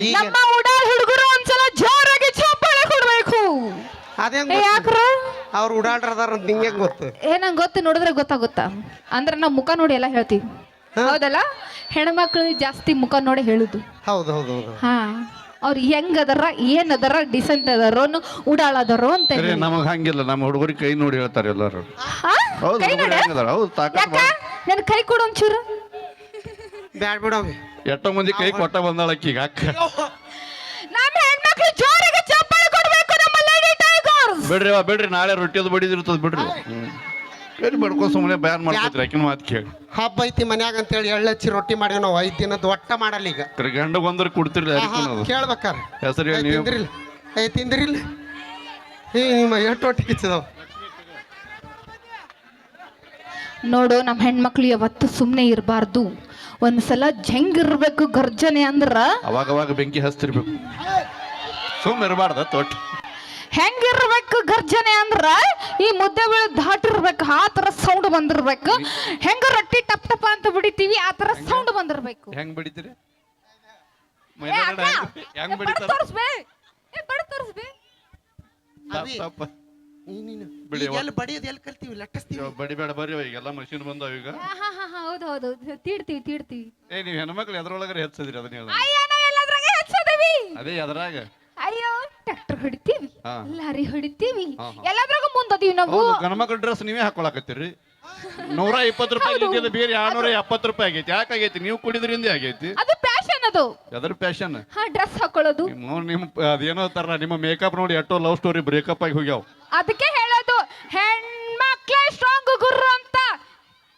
ಈಗ ನಮ್ಮ ಉಡಾಳ್ ಹುಡುಗರು ಒಂದ್ಸಲ ಜೋರಾಗಿ ಚಪ್ಪಾಳೆ ಕೊಡ್ಬೇಕು. ಅದೇನ್ ಯಾಕ್ರ ಅವ್ರು ಉಡಾಡ್ರದಾರ ಅಂತ ನಿಂಗೆ ಗೊತ್ತು. ನಂಗೆ ಗೊತ್ತು, ನೋಡಿದ್ರೆ ಗೊತ್ತಾಗುತ್ತಾ ಅಂದ್ರೆ ನಾವು ಮುಖ ನೋಡಿ ಎಲ್ಲ ಹೇಳ್ತೀವಿ. ಹೌದಲ್ಲ, ಹೆಣ್ಮಕ್ಳು ಜಾಸ್ತಿ ಮುಖ ನೋಡಿ ಹೇಳುದು. ಹೌದು ಹೌದು ಹೌದು. ಹಾ, ಅವ್ರು ಹೆಂಗದಾರ ಏನದಾರ ಡಿಸೆಂಟ್ ಅದಾರೋ ಉಡಾಳದಾರೋ ಅಂತ ಹೇಳಿ. ನಮಗ್ ಹಂಗಿಲ್ಲ, ನಮ್ಮ ಹುಡುಗರಿಗೆ ಕೈ ನೋಡಿ ಹೇಳ್ತಾರೆ ಎಲ್ಲಾರು. ಹೌದು, ಕೈ ನೋಡಿ ಹೌದು, ತಾಕತ್ ಬಾಳ. ನನ್ ಕೈ ಕೊಡು ಒಂಚೂರು. ಬ್ಯಾಡ್ ಬಿಡವಿ, ಎಷ್ಟೋ ಮಂದಿ ಕೈ ಕೊಟ್ಟ ಬಂದಾಳಕ್ಕೀಗ ಅಕ್ಕ. ನಮ್ಮ ಹೆಣ್ಮಕ್ಳು ಜೋರಾಗಿ ಚಪ್ಪಾಳೆ ಕೊಡ್ಬೇಕು ನಮ್ಮ ಲೇಡಿ ಟೈಗರ್ಸ್. ಬಿಡ್ರಿ ಬಿಡ್ರಿ, ನಾಳೆ ರೊಟ್ಟಿದು ಬಡಿದಿರ್ತದ ಬಿಡ್ರಿ. ಬೇರೆ ಬಡ್ಕೊಂಡು ಸುಮ್ಮನೆ ಬ್ಯಾನ್ ಮಾಡ್ಕೊತ್ರಿ ಆಕಿನ ಮಾತು ಕೇಳಿ. ಹಬ್ಬ ಐತಿ ಮನ್ಯಾಗ ಅಂತೇಳಿ ಎಳ್ಳಚ್ಚಿ ರೊಟ್ಟಿ ಮಾಡಿ ನಾವು 5 ದಿನದ ಒಟ್ಟ ಮಾಡಲ್ಲ ಈಗ. ಗಂಡ ಬಂದ್ರೆ ಕೊಡ್ತಿರ್ಲಿ ಅದಕ್ಕೆ ಕೇಳ್ಬೇಕಾರ ಹೆಸರು ಹೇಳಿ ನೀವು ತಿಂದ್ರಿಲ್ಲ. ತಿಂದ್ರಿಲ್ಲ ನಿಮ್ಮ ಎಷ್ಟು ಒಟ್ಟಿಗೆ ಕಿಚ್ಚದವ ನೋಡು. ನಮ್ಮ ಹೆಣ್ಮಕ್ಳು ಯಾವತ್ತು ಸುಮ್ಮನೆ ಇರಬಾರ್ದು. ಒಂದ್ಸಲ ಜಂಗಿರ್ಬೇಕು ಗರ್ಜನೆ ಅಂದ್ರ ಅವಾಗ ಬೆಂಕಿ ಹಚ್ತಿರ್ಬೇಕು, ಸುಮ್ಮನೆ ಇರಬಾರ್ದ ತೊಟ್ಟು. ಹೆಂಗಿರ್ಬೇಕು ಗರ್ಜನೆ ಅಂದ್ರ ಈ ಮುದ್ದೆ ಬೆಳೆ ದಾಟಿರ್ಬೇಕು, ಆ ತರ ಸೌಂಡ್ ಬಂದಿರ್ಬೇಕು. ಹೆಂಗ ರೊಟ್ಟಿ ಟಪ್ ಟಪ ಅಂತ ಬಿಡಿತೀವಿ ಆ ತರ ಸೌಂಡ್ ಬಂದಿರ್ಬೇಕು. ಹೆಂಗ್ ಬಿಡಿತೀರಿ? ಹೆಂಗ್ ಬಿಡಿತಾರ? ಎಲ್ಲಿ ಬಡಿಯೋದು ಎಲ್ಲಿ ಕಲ್ತೀವಿ ಲಟ್ಟಿಸ್ತೀವಿ. ಬಡಿಬೇಡ ಬರ್ರಿ, ಈಗೆಲ್ಲ ಮಷೀನ್ ಬಂದಾವ ಈಗ. ಹೌದು ತೀಡ್ತೀವಿ. ನೀವ್ ಹೆಣ್ಮಕ್ಳು ಎದ್ರೊಳಗರೆ ಹೆಚ್ಚದಿರಿ ಅದನ್ನ ಹೇಳ. ಅದೇ ಎದ್ರಾಗ ಅಯ್ಯೋ ಟ್ರ್ಯಾಕ್ಟರ್ ಹೊಡಿತೀವಿ, ಲಾರಿ ಹೊಡಿತೀವಿ, ಎಲ್ಲದ್ರಾಗ ಮುಂದದೀವಿ ನಾವು. ಗಣಮಕ್ಳ ಡ್ರೆಸ್ ನೀವೇ ಹಾಕೊಳಕತ್ತೀರಿ. 120 ರೂಪಾಯಿ ಇದ್ದಿದ್ದು ಬೇರೆ 270 ರೂಪಾಯಿ ಆಗೈತಿ. ಯಾಕಾಗೈತಿ? ನೀವು ಕುಡಿದ್ರಿಂದ ಆಗೈತಿ. ಅದು ಪ್ಯಾಷನ್. ಅದು ಎದ್ರ ಪ್ಯಾಷನ್? ಡ್ರೆಸ್ ಹಾಕೊಳ್ಳೋದು. ನಿಮ್ ಅದೇನೋ ತರ ನಿಮ್ಮ ಮೇಕಪ್ ನೋಡಿ ಎಷ್ಟೋ ಲವ್ ಸ್ಟೋರಿ ಬ್ರೇಕಪ್ ಆಗಿ ಹೋಗ್ಯಾವ. ಅದಕ್ಕೆ ಹೇಳೋದು ಹೆಣ್ಮಕ್ಳೇ ಸ್ಟ್ರಾಂಗ್ ಗುರ್ರು ಅಂತ.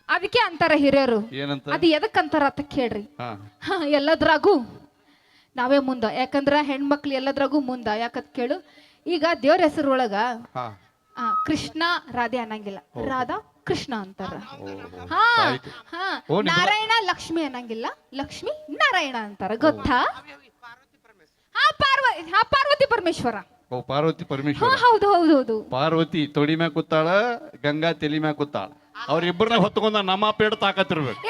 ಅದಕ್ಕೆ ಅಂತಾರ ಹಿರಿಯರು. ಏನಂತ? ಅದು ಎದಕ್ಕಂತಾರ ಅಂತ ಕೇಳ್ರಿ. ಎಲ್ಲದ್ರಾಗೂ ನಾವೇ ಮುಂದ, ಯಾಕಂದ್ರ ಹೆಣ್ಮಕ್ಳು ಎಲ್ಲದ್ರಾಗೂ ಮುಂದ. ಯಾಕಂತ ಕೇಳು, ಈಗ ದೇವ್ರ ಹೆಸರು ಒಳಗ ಕೃಷ್ಣ ರಾಧೆ ಅನ್ನಂಗಿಲ್ಲ, ರಾಧಾ ಕೃಷ್ಣ ಅಂತಾರ. ನಾರಾಯಣ ಲಕ್ಷ್ಮಿ ಅನ್ನಂಗಿಲ್ಲ, ಲಕ್ಷ್ಮಿ ನಾರಾಯಣ ಅಂತಾರ. ಗೊತ್ತಾ? ಪಾರ್ವತಿ ಪರಮೇಶ್ವರ. ಪಾರ್ವತಿ ಪರಮೇಶ್ವರ. ಹೌದು. ಪಾರ್ವತಿ ತೊಡಿ ಮ್ಯಾಗ ಕೂತಾಳ, ಗಂಗಾ ತಲಿ ಮ್ಯಾಗ ಕೂತಾಳ. ಅವ್ರಿಬ್ಬರನ್ನ ಹೊತ್ಕೊಂಡ ನಮ್ಮ ಪೇಡ ತಾಕತ್ತಿರ್ಬೇಕು.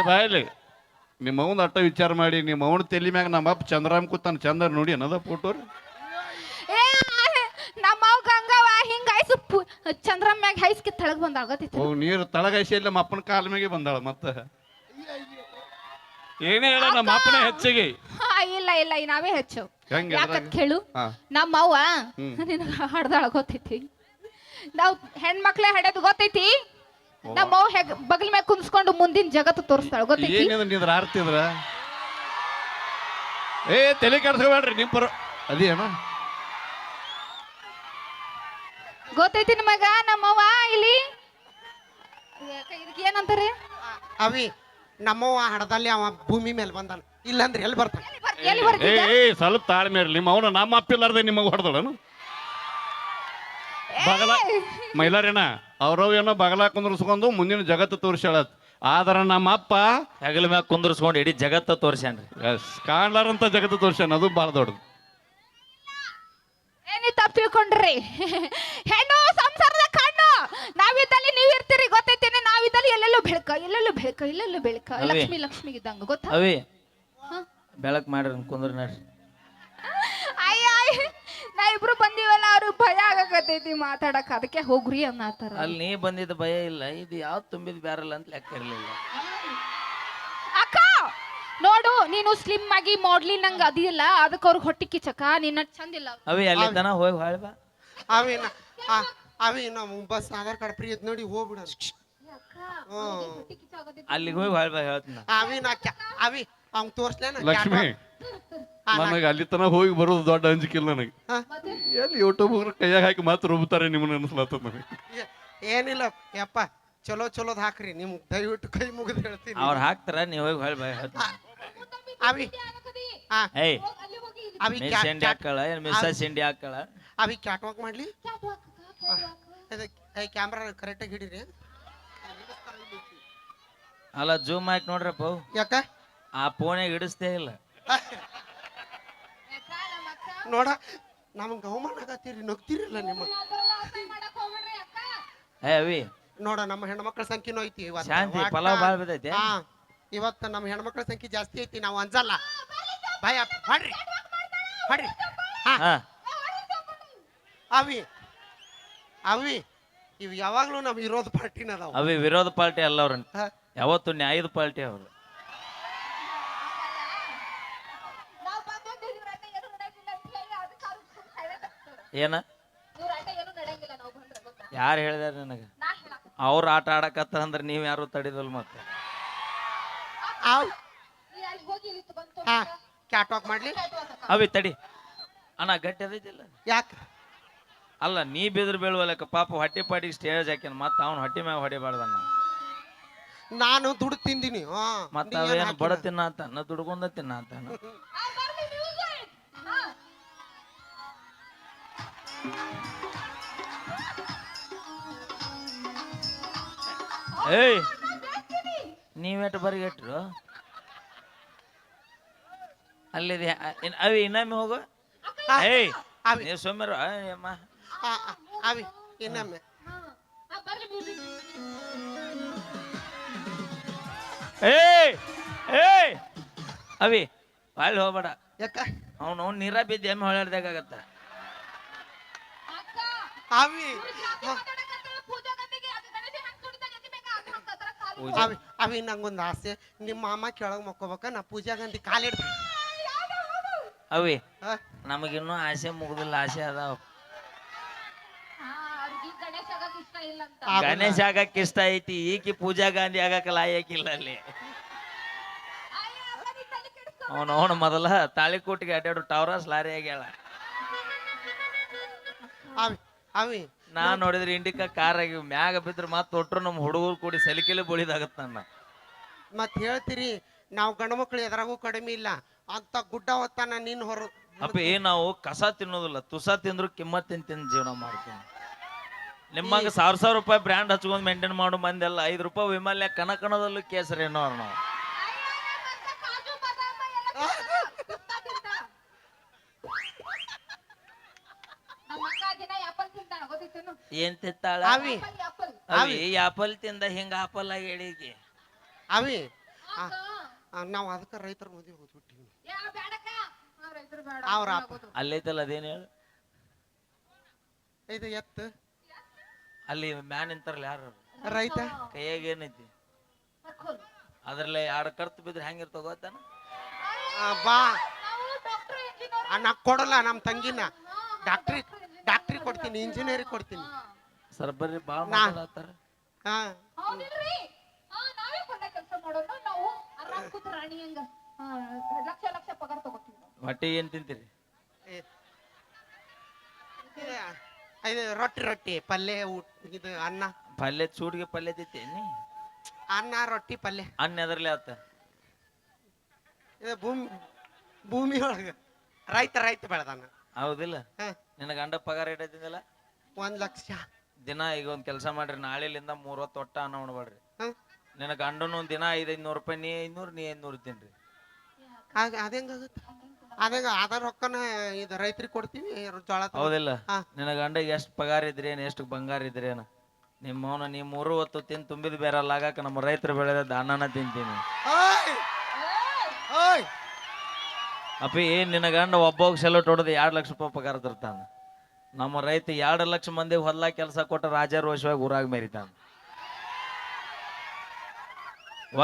ಬಾಯಲ್ಲಿ ನಿಮ್ಮ ಅವನ ಅಟ್ಟ ವಿಚಾರ ಮಾಡಿ, ನಿಮ್ಮ ಅವನ ತಲೆ ಮ್ಯಾಗ ನಮ್ಮ ಅಪ್ಪ ಚಂದ್ರಾಮ್ ಕೂತಾನ. ಚಂದ್ರ ನೋಡಿ ಅನ್ನದ ಫೋಟೋ ನಮ್ಮ ಗಂಗವ್ವ ಹಿಂಗ ಐಸು ಚಂದ್ರಮ್ ಮ್ಯಾಗ ಹೈಸ್ಕಿ ತಳಗ್ ಬಂದಾಳ. ಗೊತ್ತೈತಿ? ನೀರು ತಳಗೈಸಿ ನಮ್ಮ ಅಪ್ಪನ ಕಾಲ ಮ್ಯಾಗೆ ಬಂದಾಳ. ಮತ್ತೆ ಏನೇ ಹೇಳ, ನಮ್ಮ ಅಪ್ಪನ ಹೆಚ್ಚಿಗೆ. ಇಲ್ಲ ನಾವೇ ಹೆಚ್ಚು. ಯಾಕಂತ ಕೇಳು, ನಮ್ಮ ಅವ್ವ ನಿನಗ ಹಡ್ದಾಳ. ಗೊತ್ತೈತಿ? ನಾವ್ ಹೆಣ್ಮಕ್ಳೇ ಹಡ್ಯೋದು. ಗೊತ್ತೈತಿ? ನಮ್ಮ ಅವ್ವ ಬಗಲ್ ಮ್ಯಾಗ ಕುಂದ್ಸ್ಕೊಂಡು ಮುಂದಿನ ಜಗತ್ತು ತೋರಿಸ್ತಾಳ. ಗೊತ್ತೈತಿ? ಏನಿದ್ರ ಆರ್ತಿದ್ರ ತಲೆ ಕೆಡ್ಸ್ಕೊಬೇಡ್ರಿ ನಿಮ್ ಪರ. ಅದೇನ ಗೊತ್ತೈತಿ ನಿಮಗ? ನಮ್ಮವ್ವ ಇಲ್ಲಿ ಇದಕ್ಕೆ ಏನಂತಾರೆ? ಅವಿ ನಮ್ಮವ್ವ ಹಡದಲ್ಲಿ ಅವ ಭೂಮಿ ಮೇಲೆ ಬಂದಾನ. ಇಲ್ಲಾಂದ್ರೆ ಎಲ್ಲಿ ಬರ್ತಾನೆ? ಸ್ವಲ್ಪ ತಾಳ್ಮೆ ಇರ್ಲಿ. ನಿಮ್ಮ ಅವನ ನಮ್ಮ ಅಪ್ಪಿಲ್ಲಾರ್ದೆ ನಿಮಗ ಹೊಡೆದಳನು? ಬಗಲ ಮೈಲಾರೇನ ಅವ್ರವ್ ಏನೋ ಬಗಲ ಕುಂದ್ರಸ್ಕೊಂಡು ಮುಂದಿನ ಜಗತ್ತು ತೋರಿಸ್ಯಾಳತ್. ಆದ್ರ ನಮ್ಮ ಅಪ್ಪ ಹೆಗಲ ಮ್ಯಾಗ ಕುಂದ್ರಸ್ಕೊಂಡು ಇಡೀ ಜಗತ್ತ ತೋರ್ಸ್ಯಾನ್ರಿ. ಕಾಣ್ಲಾರಂತ ಜಗತ್ತು ತೋರ್ಸ್ಯಾನ. ಅದು ಬಾಳ ದೊಡ್ಡದು. ಏನಿ ತಪ್ಪು ತಿಳ್ಕೊಂಡ್ರಿ? ಹೆಣ್ಣು ಸಂಸಾರದ ಕಣ್ಣು. ನಾವಿದ್ದಲ್ಲಿ ನೀವ್ ಇರ್ತೀರಿ. ಗೊತ್ತೈತೇನೆ? ನಾವಿದ್ದಲ್ಲಿ ಎಲ್ಲೆಲ್ಲೂ ಬೆಳಕ. ಲಕ್ಷ್ಮಿ ಇದ್ದಂಗ. ಗೊತ್ತಾ? ಅವಿ ಬೆಳಕ್ ಮಾಡ್ರಿ ಕುಂದ್ರ ನೋಡ್ರಿ. ನಾ ಇಬ್ರು ಬಂದಿವಲ್ಲ, ಅವ್ರಿಗೆ ಭಯ ಆಗಕತ್ತೈತಿ ಮಾತಾಡಕ್. ಅದಕ್ಕೆ ಹೋಗ್ರಿ ಅನ್ನತಾರ. ಅಲ್ಲಿ ನೀ ಬಂದಿದ್ದ ಭಯ ಇಲ್ಲ, ಇದು ಯಾವ್ದು ತುಂಬಿದ್ ಬ್ಯಾರಲ್ಲ ಅಂತ ಲೆಕ್ಕ ಇರ್ಲಿಲ್ಲ. ಅಕ್ಕ ನೋಡು, ನೀನು ಸ್ಲಿಮ್ ಆಗಿ ಮಾಡ್ಲಿನ್ ನಂಗ ಅದಿಲ್ಲ, ಅದಕ್ಕೆ ಅವ್ರಿಗೆ ಹೊಟ್ಟಿ ಕಿಚಕ. ನಿನ್ನ ಚಂದಿಲ್ಲ. ಅವಿ ಅಲ್ಲಿ ತನ ಹೋಗಿ ಹಾಳ್ ಬಾ. ಅವಿ ನಮ್ಮ ಬಸ್ ಆಧಾರ್ ಕಾರ್ಡ್ ಫ್ರೀ ಐತ್ ನೋಡಿ ಹೋಗ್ಬಿಡ. ಅಲ್ಲಿಗೆ ಹೋಗಿ ಹಾಳ್ ಬಾ ಹೇಳ್ತೀನಿ. ಅವಿ ಅವ್ನ್ ತೋರ್ಸ್ಲೇನ? ಲಕ್ಷ್ಮಿ, ನನಗೆ ಅಲ್ಲಿ ತನ ಹೋಗಿ ಬರೋದು ದೊಡ್ಡ ಅಂಜಿಕಿಲ್ಲ ನನಗೆ. ಎಲ್ಲಿ ಯೂಟ್ಯೂಬ್ ಕೈಯಾಗ ಹಾಕಿ ಮಾತ್ರ ರುಬ್ತಾರೆ ನಿಮ್ಮನ್ನ ಅನ್ಸ್ಲತ್ತ ನನಗೆ. ಏನಿಲ್ಲ ಯಪ್ಪ, ಚಲೋದ್ ಹಾಕ್ರಿ. ನಿಮ್ ದಯವಿಟ್ಟು ಕೈ ಮುಗಿದು ಹೇಳ್ತೀನಿ. ಅವ್ರು ಹಾಕ್ತಾರ, ನೀವು ಹೋಗಿ ಹಾಳ್ ಬಾ ಹೇಳ್ತೀನಿ. ಅವಿ ಮಿಸ್ ಇಂಡಿಯಾ ಹಾಕಳ, ಮಿಸ್ಸಸ್ ಇಂಡಿಯಾ ಹಾಕಳ. ಅವಿ ಕ್ಯಾಟ್ ವಾಕ್ ಮಾಡ್ಲಿ? ಕ್ಯಾಮ್ರಾ ಕರೆಕ್ಟಾಗಿ ಹಿಡೀರಿ. ಅಲ್ಲ ಜೂಮ್ ಹಾಕಿ ನೋಡ್ರಪ್ಪ. ಯಾಕ ಆ ಫೋನಾಗ ಹಿಡಿಸ್ತೇ ಇಲ್ಲ ನೋಡ. ನಮ್ಗೆ ಅವಮಾನ ಆಗತ್ತೀರಿ, ನಗ್ತಿರಲ್ಲ ನಿಮ್ಮ. ಅವಿ ನೋಡ ನಮ್ಮ ಹೆಣ್ಮಕ್ಳ ಸಂಖ್ಯೆನೂ ಐತಿ ಇವತ್ತು. ಶಾಂತಿ ಒಟ್ಟ- ಪಲಾವ್ ಬಾಳ್ ಬಿದ್ದೈತೆ ಹಾ ಇವತ್ತು ನಮ್ಮ ಹೆಣ್ಮಕ್ಳ ಸಂಖ್ಯೆ ಜಾಸ್ತಿ ಐತಿ, ನಾವು ಅಂಜಲ್ಲ. ಭಯ ಮಾಡ್ರಿ ಮಾಡ್ರಿ. ಹಾ ಹಾ ಅವಿ ಅವಿ ಇವ್ ಯಾವಾಗ್ಲೂ ನಮ್ ವಿರೋಧ ಪಾರ್ಟಿನ ಅದಾವ. ಅವಿ ವಿರೋಧ ಪಾರ್ಟಿ ಅಲ್ಲ ಅವ್ರ, ಹಾ. ಯಾವತ್ತು ನ್ಯಾಯದ ಪಾರ್ಟಿ ಅವರು. ನಾವ್ ಬಂದದ್ದು ಇವ್ರ ಅಣ್ಣ ಏನು ನಡೆಯಂಗಿಲ್ಲ ಅಂತ ಹೇಳಿ ಅದಕ್ಕೆ ಅವ್ರು ಸುಮ್ನೆ silent ಆಗ್ತಾರೆ. ಏನ ಇವ್ರ ಅಣ್ಣ ಏನು ನಡೆಯಂಗಿಲ್ಲ ನಾವು ಬಂದ್ರೆ ಗೊತ್ತಾ? ಯಾರು ಹೇಳಿದಾರ ನನಗ? ನಾ ಹೇಳಕ್ ಅವ್ರ ಆಟ ಆಡಕತ್ತಾರ ಅಂದ್ರೆ ನೀವ್ ಯಾರು ತಡಿದಲ್ ಮತ್ತೆ. ಅವ್ ನೀ ಅಲ್ಲಿ ಹೋಗಿ ಇಲ್ಲಿ ಬಂತು ಹಾ ಕ್ಯಾಟ್ ವಾಕ್ ಮಾಡ್ಲಿ. ಅವಿ ತಡಿ ಅಣ್ಣ ಗಟ್ಟಿ ಅದೈತಿಲ್ಲ. ಯಾಕ ಅಲ್ಲ ನೀ ಬಿದ್ರ ಬೀಳುವಲ್ಲಕ ಪಾಪ ಹೊಟ್ಟೆ ಪಾಟಿಗೆ ಸ್ಟೇಜ್ ಹಾಕ್ಯಾನ ಮತ್ತ ಅವ್ನ ಹೊಟ್ಟೆ ಮ್ಯಾಗ ಹೊಡಿಬಾರ್ದಣ್ಣ. ನಾನು ದುಡ್ಡು ತಿಂದಿನಿ. ಮತ್ತ ಅವೇನು ಬಡ ತಿನ್ನಾತಾನ ದುಡ್ಕೊಂಡ ತಿನ್ನಾತಾನ. ಬರ್ಲಿ music. ಹಾ ಏಯ್ ನೀವೆಟ್ಟು ಬರಿಗೆಟ್ರು ಅಲ್ಲಿದೆ ಅವಿ ಇನ್ನೊಮ್ಮೆ ಹೋಗು. ಏಯ್ ಅವಿ ನೀವು ಸೊಮ್ಮೆರು ಅಮ್ಮ. ಅವಿ ಇನ್ನೊಮ್ಮೆ. ಬರ್ಲಿ music. ಏಯ್ ಏಯ್ ಅವಿ ಅಲ್ಲಿ ಹೋಗ್ಬೇಡ. ಯಾಕ ಅವ್ನು ನೀರ ಬಿದ್ದು ಎಮ್ಮೆ ಹೊಳ್ಯಾಡ್ದಾಗತ್ತ. ಅಕ್ಕ ಅವಿ ಪೂಜಾ ಗಂಟೆಗೆ ಅದು ಗಣೇಶ ಹಂಗ್ ತುಡಿತಾನೆ ಎತ್ತಿ ಬೇಕಾ ಅದು ಹಂಗ್ ಕತರ ಕಾಲು. ಅವಿ ಅವಿ ನಂಗೊಂದು ಆಸೆ, ನಿಮ್ಮ ಮಾಮ ಕೆಳಗ್ ಮಕ್ಕೋಬೇಕ, ನಾ ಪೂಜಾ ಗಂಧಿ ಕಾಲಿಡ್ತೀನಿ. ಅವಿ ನಮಗಿನ್ನೂ ಆಸೆ ಮುಗ್ದಿಲ್ಲ, ಆಸೆ ಅದಾವ. ಅವ್ರಿಗೆ ಗಣೇಶ ಆಗಕ್ ಇಷ್ಟ ಇಲ್ಲ ಅಂತ. ಗಣೇಶ ಆಗಕ್ ಇಷ್ಟ ಐತಿ, ಈಕಿ ಪೂಜಾ ಗಾಂಧಿ ಆಗಕ್ಕೆ ಲಾಯಕ್ಕಿಲ್ಲ ಅಲ್ಲಿ. ಅಯ್ಯ ಅಕ್ಕ ನೀ ತಲೆ ಕೆಡಿಸ್ಕೊ. ಅವನು ಮೊದಲ ತಾಳಿಕೋಟಿಗೆ ಅಡ್ಡಾಡು ಟವರಸ್ ಲಾರಿ ಆಗ್ಯಾಳ. ಅವಿ ಅವಿ ನಾ ನೋಡಿದ್ರೆ ಇಂಡಿಕಾ ಕಾರ್ ಆಗಿ ಮ್ಯಾಗ ಬಿದ್ರೆ ಮತ್ತೆ ಒಟ್ರು ನಮ್ಮ ಹುಡುಗರು ಕೂಡಿ ಸಲಿಕೆಲೆ ಬಳಿದಾಗತ್ತ ನನ್ನ. ಮತ್ ಹೇಳ್ತೀರಿ ನಾವು ಗಂಡು ಮಕ್ಳು ಎದ್ರಾಗೂ ಕಡಿಮೆ ಇಲ್ಲ ಅಂತ ಗುಡ್ಡ ಹೊತ್ತಾನ ನೀನ್ ಹೊರ. ಅಪ್ಪಿ ನಾವು ಕಸ ತಿನ್ನೋದಿಲ್ಲ, ತುಸ ತಿಂದ್ರು ಕಿಮ್ಮತ್ ತಿಂದು ಜೀವನ ಮಾಡ್ತೀನಿ. ನಿಮ್ಮಂಗ ಸಾವಿರ ರೂಪಾಯಿ ಬ್ರ್ಯಾಂಡ್ ಹಚ್ಕೊಂಡ್ ಮೇಂಟೈನ್ ಮಾಡೋ ಮಂದೆಲ್ಲ 5 ರೂಪಾಯಿ ವಿಮಲ್ಯ ಕನಕನದಲ್ಲೂ ಕೇಸರಿ ಅನ್ನೋರು ನಾವು. ಕಾಜು ಬಾದಾಮ ಎಲ್ಲ ತುಪ್ಪ ತಿಂತಾಳ. ನಮ್ಮ ಅಕ್ಕ ದಿನ ಆಪಲ್ ತಿಂತಾಳ ಗೊತ್ತಿತ್ತೇನು? ಏನ್ ತಿಂತಾಳ ಅವಿ ಆಪಲ್ ಅವಿ? ಆಪಲ್ ತಿಂದ ಹಿಂಗ ಆಪಲ್ ಆಗಿ ಹೇಳಿಗೆ. ಅವಿ ಅಕ್ಕ ನಾವು ಅದಕ್ಕೆ ರೈತರ ಮದುವೆ ಹೋಗ್ಬಿಟ್ಟಿವಿ. ಯಾ ಬೇಡಕ್ಕ ರೈತರು ಬೇಡ ಅವ್ರ ಅಲ್ಲೈತಲ್ಲ ಅದೇನು ಹೇಳು. ಇದು ಎತ್ತು ಅಲ್ಲಿ ಮ್ಯಾನ್ ನಿಂತಾರಲ್ಲ ಯಾರು ರೈತ ಕೈಯಾಗ ಏನೈತಿ ಅದ್ರಲ್ಲೇ 2 ಕರ್ತು ಬಿದ್ರೆ ಹೆಂಗಿರ್ತಾವ ಗೊತ್ತಾನ? ಬಾ ನಾವು ಡಾಕ್ಟರ್ ಇಂಜಿನಿಯರ್ ನಾ ಕೊಡಲ್ಲ ನಮ್ಮ ತಂಗಿನ. ಡಾಕ್ಟ್ರಿ ಕೊಡ್ತೀನಿ, ಇಂಜಿನಿಯರಿಂಗ್ ಕೊಡ್ತೀನಿ. ಸರ್ ಬರ್ರಿ ಬಾಳ ಮಾತಾಡ್ತಾರ. ಹಾ ಹೌದಿಲ್ರಿ? ನಾವೇ ಬಂದ ಕೆಲಸ ಮಾಡೋಣ, ನಾವು ಆರಾಮ್ ಕೂತ್ ರಾಣಿ ಹಂಗ ಲಕ್ಷ ಲಕ್ಷ ಪಗಾರ ತಗೋತೀವಿ ನಾವು. ಹೊಟ್ಟೆ ಏನ್ ತಿಂತೀರಿ? ಇದು ರೊಟ್ಟಿ ಪಲ್ಯ ಇದು ಅನ್ನ ಪಲ್ಯ ಚೂಡ್ಗೆ ಪಲ್ಯ ತಿಂತೀನಿ. ಅನ್ನ ರೊಟ್ಟಿ ಪಲ್ಯ. ಅನ್ನ ಎದರ್ಲೆ ಆತ? ಇದು ಭೂಮಿ ಒಳಗ ರೈತ ಬೆಳೆದಾನ. ಹೌದಿಲ್ಲ? ಹ. ನಿನ್ನ ಗಂಡ ಪಗಾರ ಇಟ್ಟಿದ್ದಿಲ್ಲ 1 ಲಕ್ಷ. ದಿನ ಈಗ ಒಂದ್ ಕೆಲಸ ಮಾಡ್ರಿ, ನಾಳೆಲಿಂದ 3 ಹೊತ್ತು ಒಟ್ಟ ಅನ್ನ ಉಣ್ಬೇಡ್ರಿ. ಹ? ನಿನ್ನ ಗಂಡನು ಒಂದ್ ದಿನ 500 ರೂಪಾಯಿ, ನೀ 500 ನೀ 500 ತಿನ್ರಿ. ಅದೇಂಗಾಗುತ್ತೆ? ಅದ ರೊಕ್ಕನ ಇದು ರೈತರಿಗೆ ಕೊಡ್ತೀವಿ ಜೋಳ ತಗೊಂಡ್. ಹೌದಿಲ್ಲ? ಹಾ. ನಿನ್ನ ಗಂಡ ಎಷ್ಟ್ ಪಗಾರ ಇದ್ರೇನು, ಎಷ್ಟು ಬಂಗಾರ ಇದ್ರೇನು, ನಿಮ್ಮವನ ನೀ 3 ಹೊತ್ತು ತಿಂದು ತುಂಬಿದ ಬೇರಲ್ಲ ಆಗಾಕ ನಮ್ಮ ರೈತರು ಬೆಳೆದ ಅನ್ನನ ತಿಂತೀನಿ. ಓಯ್! ಓಯ್! ಅಪ್ಪಿ ನಿನ್ನ ಗಂಡ ಒಬ್ಬ ಸೆಲೆಟ್ ಹೊಡೆದು 2 ಲಕ್ಷ ರೂಪಾಯಿ ಪಗಾರ ತರ್ತಾನ. ನಮ್ಮ ರೈತ 2 ಲಕ್ಷ ಮಂದಿ ಹೊಲ ಕೆಲಸ ಕೊಟ್ಟ ರಾಜಾರೋಷವಾಗಿ ಊರಾಗ ಮೆರಿತಾನ.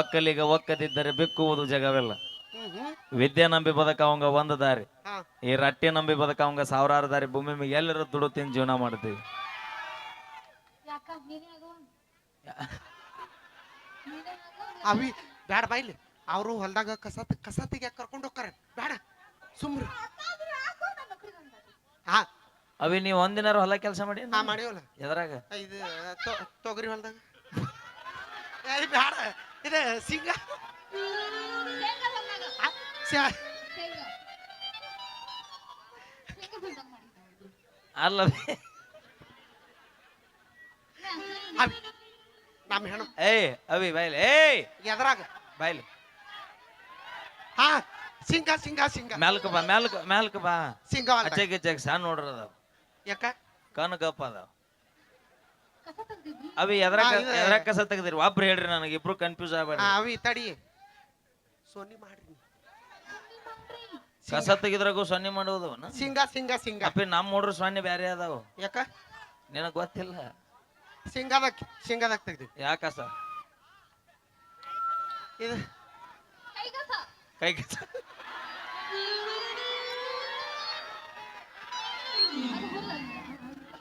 ಒಕ್ಕಲಿಗ ಒಕ್ಕದಿದ್ದರೆ ಬಿಕ್ಕುವುದು ಜಗವೆಲ್ಲ. ವಿದ್ಯೆ ನಂಬಿ ಬದಕವಂಗ ಒಂದು ದಾರಿ, ಹಾ. ಈ ರಟ್ಟಿ ನಂಬಿ ಬದಕವಂಗ 1000 ದಾರಿ. ಭೂಮಿ ಮೇಲೆ ಎಲ್ಲರೂ ದುಡ್ಡು ತಿಂದು ಜೀವನ ಮಾಡ್ತೀವಿ. ಯಾಕ ನೀನೇ ಆಗೋ ಅವಿ ಬ್ಯಾಡ ಬಾಯ್ಲಿ, ಅವರು ಹೊಲ್ದಾಗ ಕಸ ತೆಗಿಯಾಕ ಕರ್ಕೊಂಡು ಹೋಗ್ತಾರೆ. ಬೇಡ ಸುಮ್ರಿ. ಹಾ ಅವಿ ನೀವು ಒಂದಿನಾರು ಹೊಲ ಕೆಲಸ ಮಾಡಿ? ಹಾ ಮಾಡಿವಲ್ಲ. ಎದ್ರಾಗ? ಇದು ತೊಗರಿ ಹೊಲ್ದಾಗ. ಬ್ಯಾಡ ಇದು ಸಿಂಗ ಅಲ್ಲ ನಮ್ಮ ಹೆಣ್ಣು ಏಯ್ ಅವಿ ಬಾಯ್ಲಿ, ಏಯ್ ಎದ್ರಾಗ ಬಾಯ್ಲಿ. ಹಾ ಸಿಂಗ ಮ್ಯಾಲ್ಕ ಬಾ, ಮ್ಯಾಲ್ಕ ಬಾ. ಸಿಂಗ ಹೊಲ್ದಾಗ. ಅಚ್ಚೆಗೆ ಸಣ್ಣ ನೋಡ್ರಿ ಅದಾವ, ಯಾಕ ಕಣ್ಣು ಗಪ್ಪ ಅದಾವ. ಅವಿ ಎದ್ರಾಗ ಹಾ, ಇದು- ಎದ್ರಾಗ ಕಸ ತೆಗ್ದಿರಿ ಒಬ್ರು ಹೇಳ್ರಿ ನನಗೆ ಇಬ್ರು ಕನ್ಫ್ಯೂಸ್ ಆಗ್ಬೇಡ್ರಿ ಅವಿ ತಡಿ ಸೋನಿ ಮಾಡ್ರಿ ಕಸ ತೆಗಿದ್ರಾಗೂ ಸೊನ್ನೆ ಮಾಡೋದವನ ಸಿಂಗ ಅಪ್ಪಿ ನಮ್ಮ ಮೂಡ್ರು ಸೊನ್ನೆ ಬ್ಯಾರೆ ಅದಾವ ಯಾಕ ನಿನಗ್ ಗೊತ್ತಿಲ್ಲ ಸಿಂಗದಾಗ ತೆಗ್ದಿ ಯಾಕಸ ಇದು ಕೈ ಕಸ